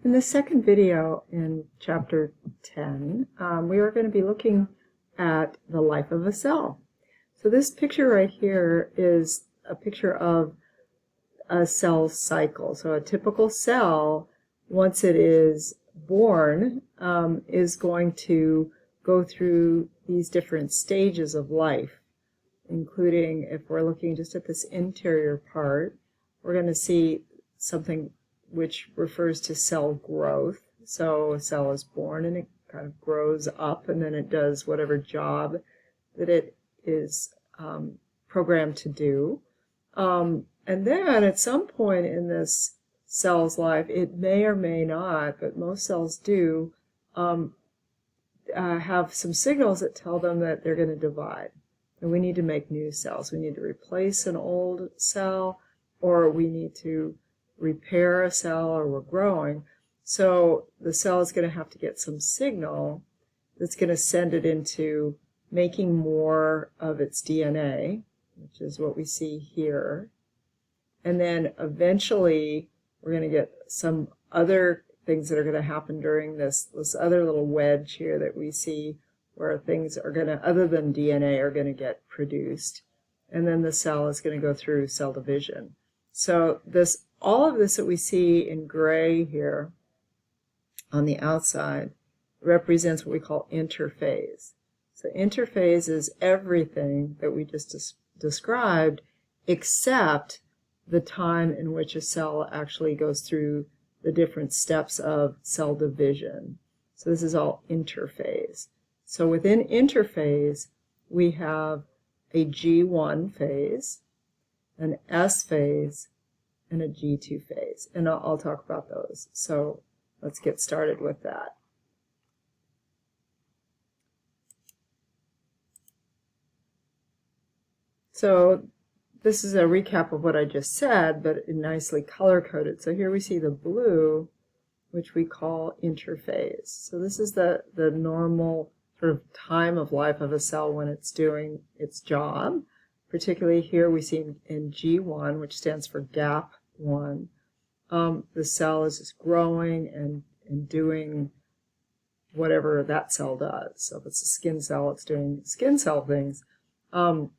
In the second video in chapter 10, we are going to be looking at the life of a cell. So this picture right here is a picture of a cell cycle. So a typical cell, once it is born, is going to go through these different stages of life, including, if we're looking just at this interior part, we're going to see something which refers to cell growth. So a cell is born and it kind of grows up, and then it does whatever job that it is programmed to do. And then at some point in this cell's life, it may or may not, but most cells do, have some signals that tell them that they're going to divide. And we need to make new cells. We need to replace an old cell, or we need to repair a cell, or we're growing. So the cell is going to have to get some signal that's going to send it into making more of its DNA, which is what we see here. And then eventually we're going to get some other things that are going to happen during this other little wedge here that we see, where things are going to, other than DNA, are going to get produced. And then the cell is going to go through cell division. So all of this that we see in gray here on the outside represents what we call interphase. So interphase is everything that we just described, except the time in which a cell actually goes through the different steps of cell division. So this is all interphase. So within interphase, we have a G1 phase, an S phase, and a G2 phase. And I'll talk about those. So let's get started with that. So this is a recap of what I just said, but nicely color-coded. So here we see the blue, which we call interphase. So this is the normal sort of time of life of a cell when it's doing its job. Particularly here we see in G1, which stands for gap 1, the cell is just growing and doing whatever that cell does. So if it's a skin cell, it's doing skin cell things. And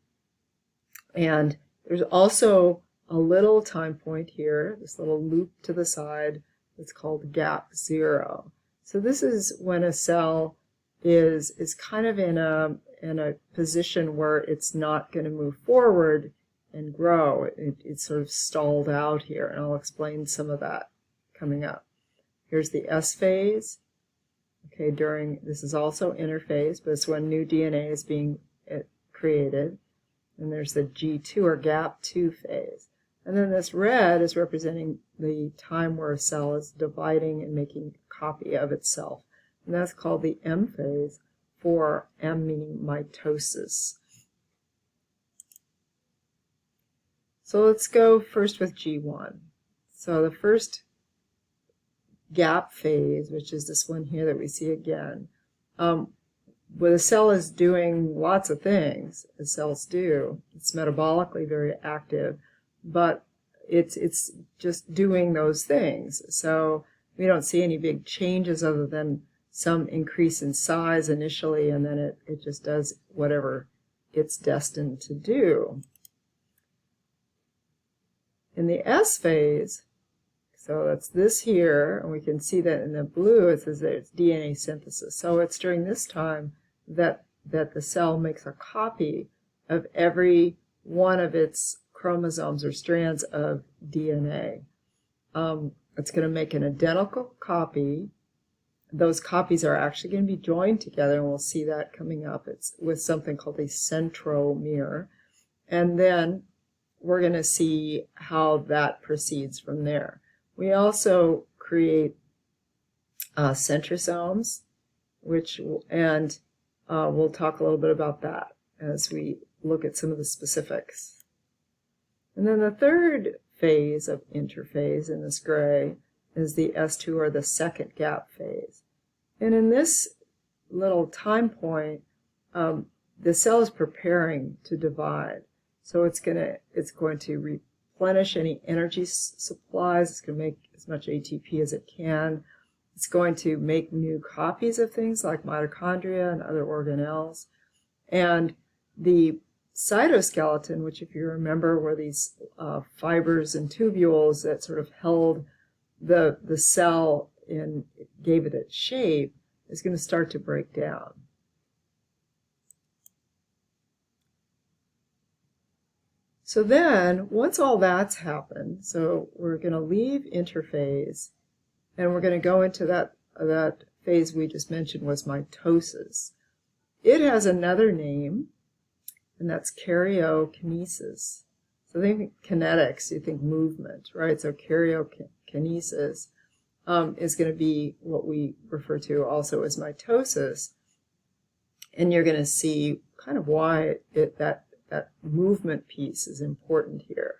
there's also a little time point here, this little loop to the side, that's called gap 0. So this is when a cell is kind of in a position where it's not going to move forward and grow. It's sort of stalled out here, and I'll explain some of that coming up. Here's the S phase. Okay, this is also interphase, but it's when new DNA is being created. And there's the G2 or gap 2 phase. And then this red is representing the time where a cell is dividing and making a copy of itself. And that's called the M phase, for M meaning mitosis. So let's go first with G1. So the first gap phase, which is this one here that we see again, where the cell is doing lots of things, as cells do. It's metabolically very active, but it's just doing those things. So we don't see any big changes other than some increase in size initially, and then it just does whatever it's destined to do. In the S phase, so that's this here, and we can see that in the blue it says that it's DNA synthesis. So it's during this time that the cell makes a copy of every one of its chromosomes or strands of DNA. It's going to make an identical copy. Those copies are actually going to be joined together, and we'll see that coming up. It's with something called a centromere. And then we're going to see how that proceeds from there. We also create centrosomes, we'll talk a little bit about that as we look at some of the specifics. And then the third phase of interphase in this gray is the S2, or the second gap phase. And in this little time point, the cell is preparing to divide. So it's going to replenish any energy supplies. It's going to make as much ATP as it can. It's going to make new copies of things like mitochondria and other organelles. And the cytoskeleton, which if you remember were these fibers and tubules that sort of held the cell and gave it its shape, is going to start to break down. So then, once all that's happened, so we're going to leave interphase, and we're going to go into that phase we just mentioned was mitosis. It has another name, and that's karyokinesis. So think kinetics, you think movement, right? So karyokinesis is going to be what we refer to also as mitosis, and you're going to see kind of why that movement piece is important here.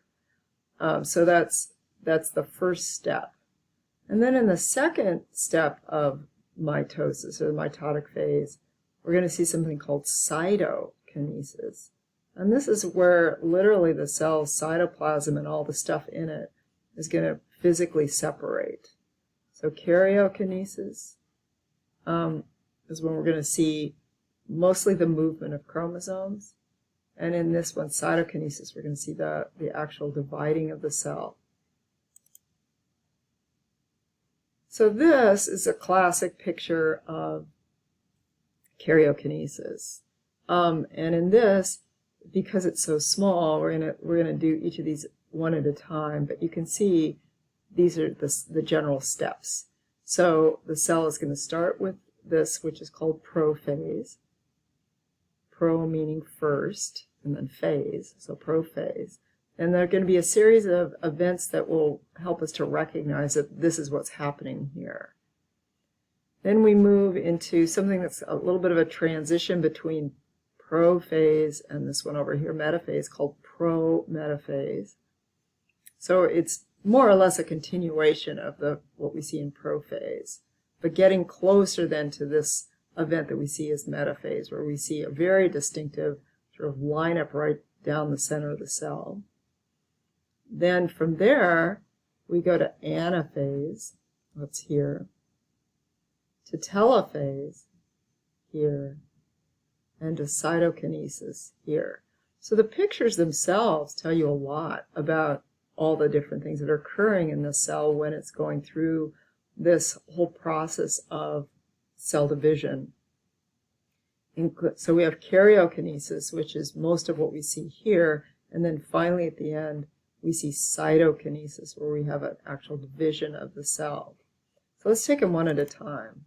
So that's the first step. And then in the second step of mitosis, or the mitotic phase, we're going to see something called cytokinesis. And this is where literally the cell's cytoplasm and all the stuff in it is going to physically separate. So karyokinesis is when we're going to see mostly the movement of chromosomes. And in this one, cytokinesis, we're going to see the actual dividing of the cell. So this is a classic picture of karyokinesis. And in this, because it's so small, we're gonna do each of these one at a time, but you can see these are the general steps. So the cell is going to start with this, which is called prophase. Pro meaning first, and then phase, so prophase. And there are going to be a series of events that will help us to recognize that this is what's happening here. Then we move into something that's a little bit of a transition between prophase and this one over here, metaphase, called prometaphase. So it's more or less a continuation of what we see in prophase, but getting closer then to this event that we see as metaphase, where we see a very distinctive sort of lineup right down the center of the cell. Then from there, we go to anaphase, that's here, to telophase, here, and to cytokinesis, here. So the pictures themselves tell you a lot about all the different things that are occurring in the cell when it's going through this whole process of cell division. So we have karyokinesis, which is most of what we see here, and then finally at the end we see cytokinesis, where we have an actual division of the cell. So let's take them one at a time.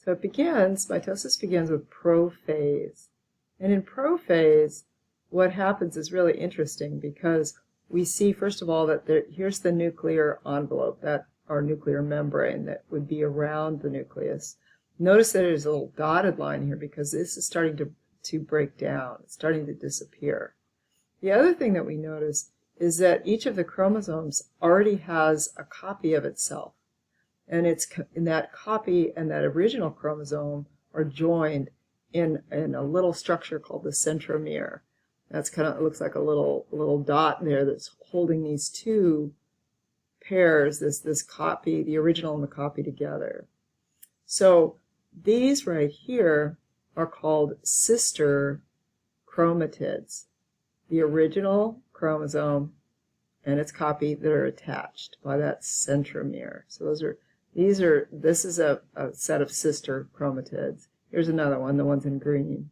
So mitosis begins with prophase. And in prophase, what happens is really interesting, because we see, first of all, that here's the nuclear envelope, our nuclear membrane that would be around the nucleus. Notice that there's a little dotted line here because this is starting to break down. It's starting to disappear. The other thing that we notice is that each of the chromosomes already has a copy of itself. And it's in that copy and that original chromosome are joined in a little structure called the centromere. That's it looks like a little dot there that's holding these two pairs, this copy, the original and the copy together. So these right here are called sister chromatids. The original chromosome and its copy that are attached by that centromere. So this is a set of sister chromatids. Here's another one, the one's in green.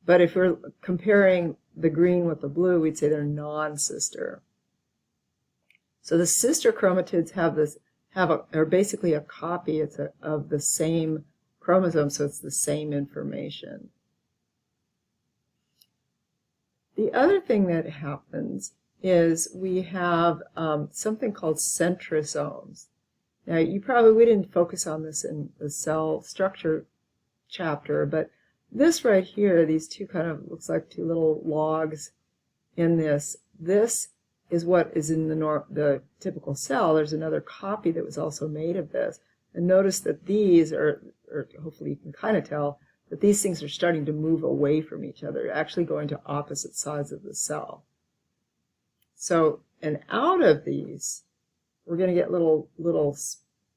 But if we're comparing the green with the blue, we'd say they're non-sister. So the sister chromatids are basically a copy of the same chromosome, so it's the same information. The other thing that happens is we have something called centrosomes. Now, we didn't focus on this in the cell structure chapter, but this right here, these two kind of looks like two little logs in this. This is what is in the typical cell. There's another copy that was also made of this. And notice that these or hopefully you can kind of tell, that these things are starting to move away from each other, actually going to opposite sides of the cell. So, and out of these, we're going to get little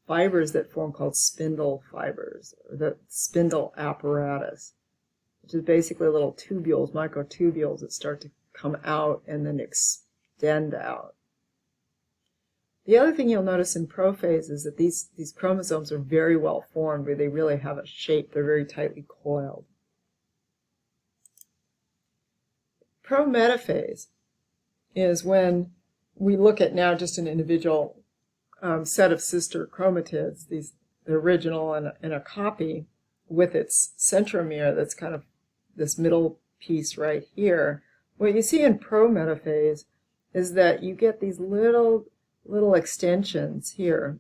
fibers that form called spindle fibers, or the spindle apparatus, which is basically little tubules, microtubules that start to come out and then extend out. The other thing you'll notice in prophase is that these chromosomes are very well formed, where they really have a shape. They're very tightly coiled. Prometaphase is when we look at now just an individual set of sister chromatids, the original and a copy with its centromere that's kind of this middle piece right here. What you see in prometaphase is that you get these little extensions here,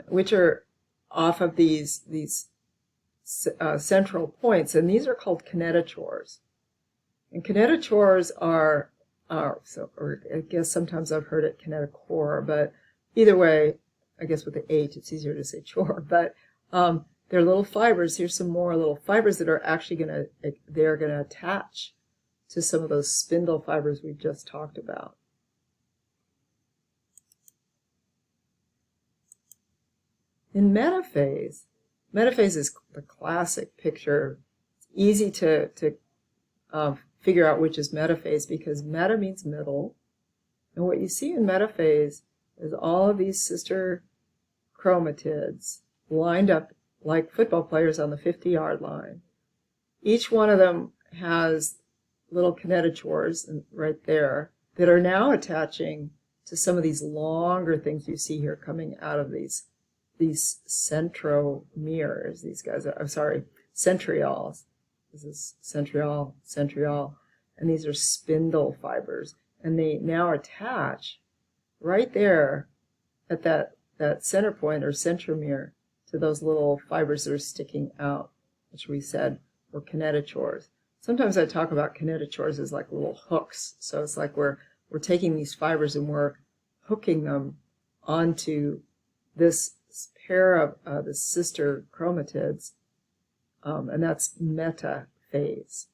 which are off of these central points, and these are called kinetochores. And kinetochores are or I guess sometimes I've heard it kinetochore, but either way, I guess with the H it's easier to say chore, but they're little fibers. Here's some more little fibers that are actually they're gonna attach to some of those spindle fibers we just talked about. In metaphase is the classic picture. It's easy to figure out which is metaphase, because meta means middle, and what you see in metaphase is all of these sister chromatids lined up like football players on the 50-yard line. Each one of them has little kinetochores right there that are now attaching to some of these longer things you see here coming out of these centromeres. These guys are, I'm sorry, centrioles. This is centriole, and these are spindle fibers, and they now attach right there at that center point or centromere to those little fibers that are sticking out, which we said were kinetochores. Sometimes I talk about kinetochores as like little hooks, so it's like we're taking these fibers and we're hooking them onto this pair of the sister chromatids, and that's metaphase.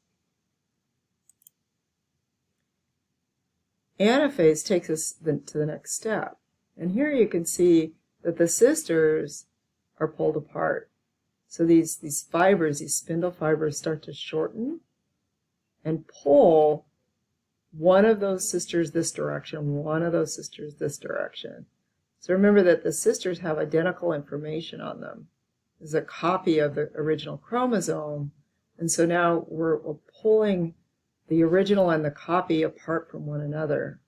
Anaphase takes us to the next step, and here you can see that the sisters are pulled apart. So these fibers, these spindle fibers, start to shorten and pull one of those sisters this direction, one of those sisters this direction. So remember that the sisters have identical information on them. There's a copy of the original chromosome, and so now we're pulling the original and the copy apart from one another,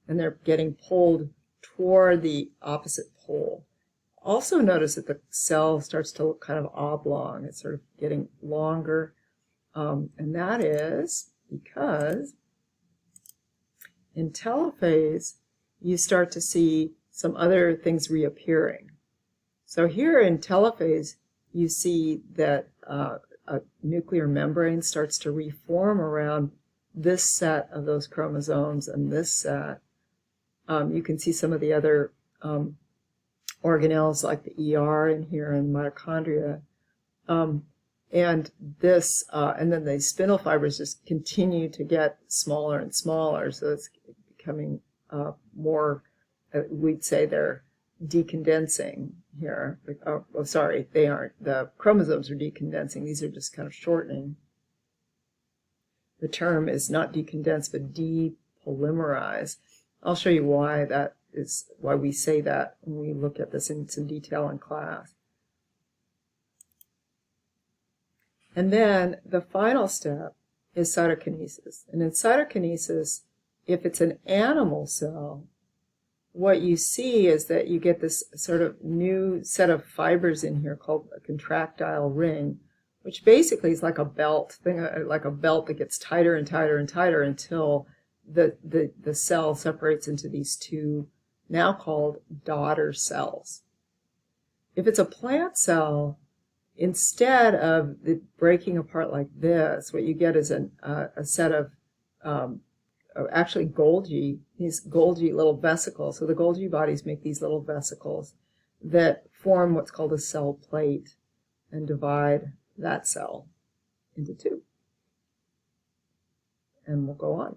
and they're getting pulled toward the opposite pole. Also notice that the cell starts to look kind of oblong. It's sort of getting longer, and that is because in telophase you start to see some other things reappearing. So here in telophase you see that a nuclear membrane starts to reform around this set of those chromosomes and this set. You can see some of the other organelles like the ER in here and mitochondria. And this, and then the spindle fibers just continue to get smaller and smaller, so it's becoming more, we'd say they're decondensing here. Oh, sorry, they aren't. The chromosomes are decondensing. These are just kind of shortening. The term is not decondense, but depolymerize. I'll show you why why we say that when we look at this in some detail in class. And then the final step is cytokinesis. And in cytokinesis, if it's an animal cell, what you see is that you get this sort of new set of fibers in here called a contractile ring, which basically is like a belt, like a belt that gets tighter and tighter and tighter until the cell separates into these two, now called daughter cells. If it's a plant cell, instead of the breaking apart like this, what you get is a set of actually Golgi, these Golgi little vesicles. So the Golgi bodies make these little vesicles that form what's called a cell plate and divide that cell into two. And we'll go on.